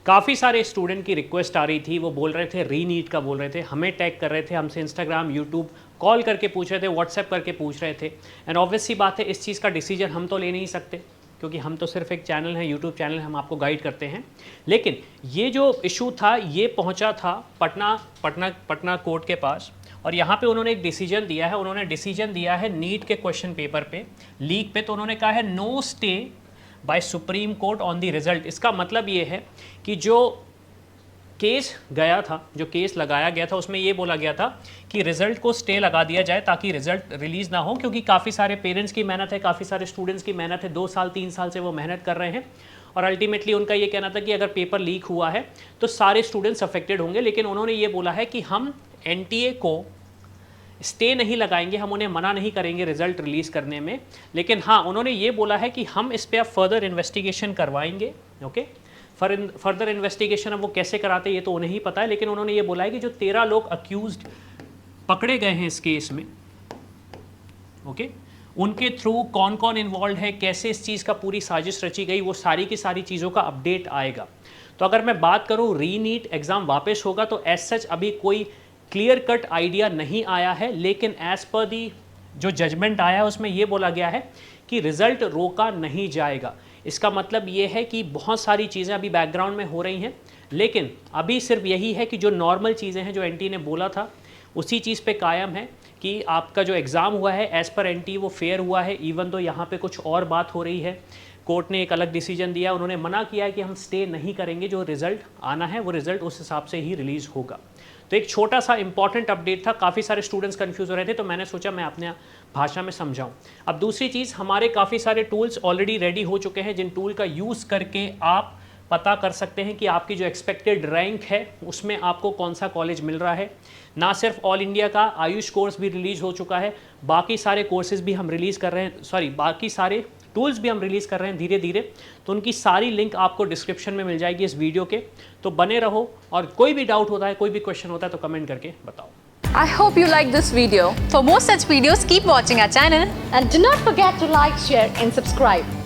काफ़ी सारे स्टूडेंट की रिक्वेस्ट आ रही थी, वो बोल रहे थे रीनीट का बोल रहे थे, हमें टैग कर रहे थे, हमसे इंस्टाग्राम यूट्यूब कॉल करके पूछ रहे थे, व्हाट्सएप करके पूछ रहे थे। एंड ऑब्वियस सी बात है, इस चीज़ का डिसीजन हम तो ले नहीं सकते क्योंकि हम तो सिर्फ एक चैनल है, यूट्यूब चैनल, हम आपको गाइड करते हैं। लेकिन ये जो इशू था ये पहुंचा था पटना कोर्ट के पास, और यहाँ पे उन्होंने एक डिसीजन दिया है। उन्होंने डिसीजन दिया है नीट के क्वेश्चन पेपर पे लीक पे, तो उन्होंने कहा है no stay by Supreme Court on the result. इसका मतलब ये है कि जो केस गया था, जो केस लगाया गया था, उसमें ये बोला गया था कि रिजल्ट को स्टे लगा दिया जाए ताकि रिजल्ट रिलीज ना हो, क्योंकि काफ़ी सारे पेरेंट्स की मेहनत है, काफ़ी सारे स्टूडेंट्स की मेहनत है, 2 साल 3 साल से वो मेहनत कर रहे हैं, और अल्टीमेटली उनका ये कहना था कि अगर पेपर लीक हुआ है तो सारे स्टूडेंट्स अफेक्टेड होंगे। लेकिन उन्होंने ये बोला है कि हम एनटीए को स्टे नहीं लगाएंगे, हम उन्हें मना नहीं करेंगे रिजल्ट रिलीज़ करने में, लेकिन हाँ उन्होंने ये बोला है कि हम इस पर अब फर्दर इन्वेस्टिगेशन करवाएंगे। ओके, फर्दर इन्वेस्टिगेशन अब वो कैसे कराते हैं ये तो उन्हें ही पता है, लेकिन उन्होंने ये बोला है कि जो 13 लोग अक्यूज्ड पकड़े गए हैं इस केस में, ओके, उनके थ्रू कौन कौन इन्वॉल्व है, कैसे इस चीज़ का पूरी साजिश रची गई, वो सारी की सारी चीज़ों का अपडेट आएगा। तो अगर मैं बात करूँ रीनीट एग्ज़ाम वापस होगा तो एज सच अभी कोई क्लियर कट आइडिया नहीं आया है, लेकिन एज पर दी जो जजमेंट आया है उसमें ये बोला गया है कि रिज़ल्ट रोका नहीं जाएगा। इसका मतलब ये है कि बहुत सारी चीज़ें अभी बैकग्राउंड में हो रही हैं, लेकिन अभी सिर्फ यही है कि जो नॉर्मल चीज़ें हैं जो एनटी ने बोला था उसी चीज़ पे कायम है कि आपका जो एग्ज़ाम हुआ है एज़ पर एनटी वो फेयर हुआ है। इवन तो यहाँ पे कुछ और बात हो रही है, कोर्ट ने एक अलग डिसीजन दिया, उन्होंने मना किया है कि हम स्टे नहीं करेंगे, जो रिज़ल्ट आना है वो रिज़ल्ट उस हिसाब से ही रिलीज़ होगा। तो एक छोटा सा इंपॉर्टेंट अपडेट था, काफ़ी सारे स्टूडेंट्स कंफ्यूज हो रहे थे, तो मैंने सोचा मैं अपने भाषा में समझाऊं। अब दूसरी चीज़, हमारे काफ़ी सारे टूल्स ऑलरेडी रेडी हो चुके हैं, जिन टूल का यूज़ करके आप पता कर सकते हैं कि आपकी जो एक्सपेक्टेड रैंक है उसमें आपको कौन सा कॉलेज मिल रहा है। ना सिर्फ ऑल इंडिया का आयुष कोर्स भी रिलीज़ हो चुका है, बाकी सारे कोर्सेज भी हम रिलीज़ कर रहे हैं, बाकी सारे टूल्स भी हम रिलीज़ कर रहे हैं धीरे धीरे। तो उनकी सारी लिंक आपको डिस्क्रिप्शन में मिल जाएगी इस वीडियो के, तो बने रहो। और कोई भी डाउट होता है, कोई भी क्वेश्चन होता है तो कमेंट करके बताओ। I hope you like this video. For more such videos, keep watching our channel. And do not forget to like, share and subscribe.